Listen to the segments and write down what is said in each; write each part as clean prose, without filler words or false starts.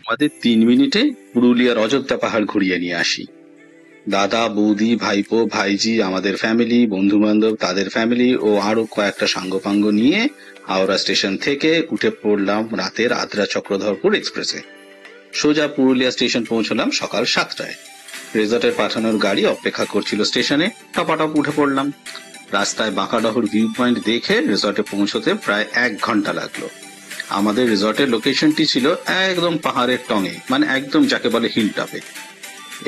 আমাদের 3 মিনিটে পুরুলিয়ার অযোধ্যা পাহাড় ঘুরিয়ে নিয়ে আসি। দাদা, বৌদি, ভাইপো, ভাইজি, আমাদের ফ্যামিলি, বন্ধু বান্ধব, তাদের ফ্যামিলি ও আরো কয়েকটা সাঙ্গপাঙ্গ নিয়ে হাওড়া স্টেশন থেকে উঠে পড়লাম রাতের আদ্রা চক্রধরপুর এক্সপ্রেসে। সোজা পুরুলিয়া স্টেশন পৌঁছলাম সকাল 7টায়। রেজর্টের পাঠানোর গাড়ি অপেক্ষা করছিল স্টেশনে। টপাটপ উঠে পড়লাম। রাস্তায় বাঁকাডহর ভিউ পয়েন্ট দেখে রিসর্টে পৌঁছতে প্রায় 1 ঘন্টা লাগলো। আমাদের রিসর্টের লোকেশনটি ছিল একদম পাহাড়ের টঙে, মানে একদম যাকে বলে হিল টপে।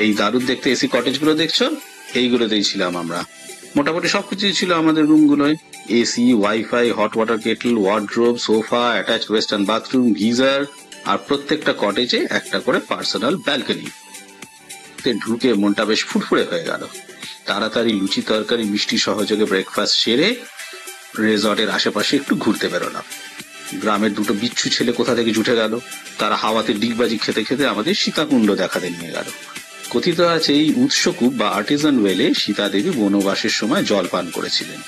এই দারুণ দেখতে এসি কটেজ গুলো দেখছো, এইগুলোতেই ছিলাম আমরা। মোটামুটি সবকিছুই ছিল আমাদের রুমগুলোয়। AC, wifi, hot water kettle, wardrobe, sofa, attach western bathroom, geyser, আর প্রত্যেকটা কটেজে একটা করে পার্সোনাল ব্যালকনি। ঢুকে মনটা বেশ ফুরফুরে হয়ে গেল। তাড়াতাড়ি লুচি তরকারি মিষ্টি সহযোগে ব্রেকফাস্ট সেরে রেজর্টের আশেপাশে একটু ঘুরতে বেরোলাম। গ্রামের দুটো বিচ্ছু ছেলে কোথা থেকে জুটে গেল। তারা হাওয়াতে ডিগবাজি খেতে খেতে আমাদের সীতাকুণ্ড দেখাতে নিয়ে গেল। কথিত আছে এই উৎসকূপ বা আর্টিজান ওয়েলে সীতা দেবী বনবাসের সময় জল পান করেছিলেন।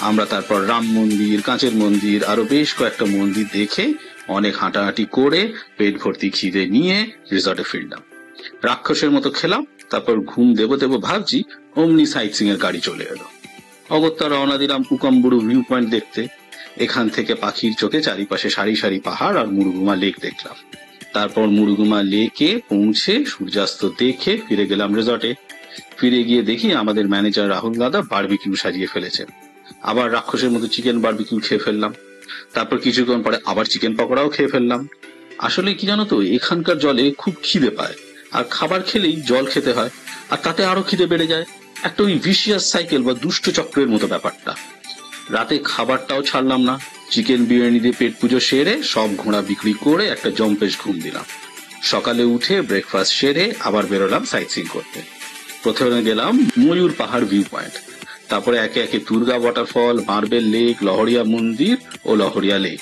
আমরা তারপর রাম মন্দির, কাঁচের মন্দির, আরো বেশ কয়েকটা মন্দির দেখে অনেক হাঁটাহাঁটি করে পেট ভর্তি খিদে নিয়ে রিসর্টে ফিরলাম। রাক্ষসের মতো খেলাম, তারপর ঘুম দেবো দেবো ভাবছি, অমনি সাইট সিং এর গাড়ি চলে এলো। অগত্যা রওনা দিলাম উকাম্বুরু ভিউ পয়েন্ট দেখতে। এখান থেকে পাখির চোখে চারিপাশে সারি সারি পাহাড় আর মুরুগুমা লেক দেখলাম। তারপর মুরুগুমা লেকে পৌঁছে সূর্যাস্ত দেখে ফিরে গেলাম রিসর্টে। ফিরে গিয়ে দেখি আমাদের ম্যানেজার রাহুল দাদা বারবিকিউ সাজিয়ে ফেলেছেন। আবার রাক্ষসের মতো চিকেন বারবিকিউ খেয়ে ফেললাম। তারপর কিছুক্ষণ পরে আবার চিকেন পকোড়াও খেয়ে ফেললাম। আসলে কি জানো তো, এখানকার জলে খুব খিদে পায়, আর খাবার খেলেই জল খেতে হয়, আর তাতে আরো খিদে বেড়ে যায়। একটা ওই ভিশিয়াস সাইকেল বা দুষ্ট চক্রের মতো ব্যাপারটা। রাতে খাবারটাও ছাড়লাম না। চিকেন বিরিয়ানি দিয়ে পেট পুজো সেরে সব ঘোড়া বিক্রি করে একটা জম্পেশ ঘুম দিলাম। সকালে উঠে ব্রেকফাস্ট সেরে আবার বেরোলাম সাইট সিইং করতে। প্রথমে গেলাম ময়ূর পাহাড় ভিউ পয়েন্ট, তারপরে একে একে Durga waterfall, marble lake, Lahariya মন্দির ও লহরিয়া লেক,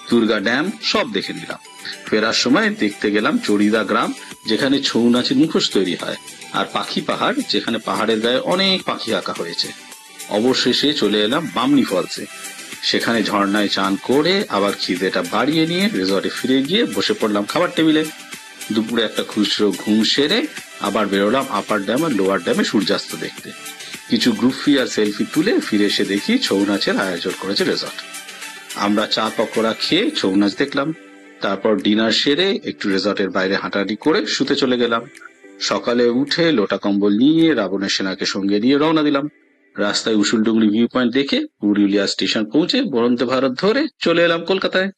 দুর্গা ড্যাম সব দেখে নিলাম। ফেরার সময় দেখতে গেলাম চড়িদা গ্রাম, যেখানে ছৌ নাচের মুখোশ তৈরি হয়, আর পাখি পাহাড়, যেখানে পাহাড়ের গায়ে অনেক পাখি আঁকা হয়েছে। অবশেষে চলে এলাম বামনি ফলসে। সেখানে ঝর্ণায় চান করে আবার খিদেটা বাড়িয়ে নিয়ে রিসর্টে ফিরে গিয়ে বসে পড়লাম খাবার টেবিলে। দুপুরে একটা খুচরো ঘুম সেরে আবার বেরোলাম আপার ড্যাম আর লোয়ার ড্যামে সূর্যাস্ত দেখতে। কিছু গ্রুপি আর সেলফি তুলে ফিরে এসে দেখি ছৌ নাচের আয়োজন করেছে রিসর্ট। আমরা চা পকোড়া খেয়ে ছৌ নাচ দেখলাম। তারপর ডিনার সেরে একটু রিসর্টের বাইরে হাঁটাহাঁটি করে শুতে চলে গেলাম। সকালে উঠে লোটা কম্বল নিয়ে রাবণের সেনাকে সঙ্গে নিয়ে রওনা দিলাম। রাস্তায় উসুলডুগলি ভিউ পয়েন্ট দেখে পুরুলিয়া স্টেশন পৌঁছে বন্দে ভারত ধরে চলে এলাম কলকাতায়।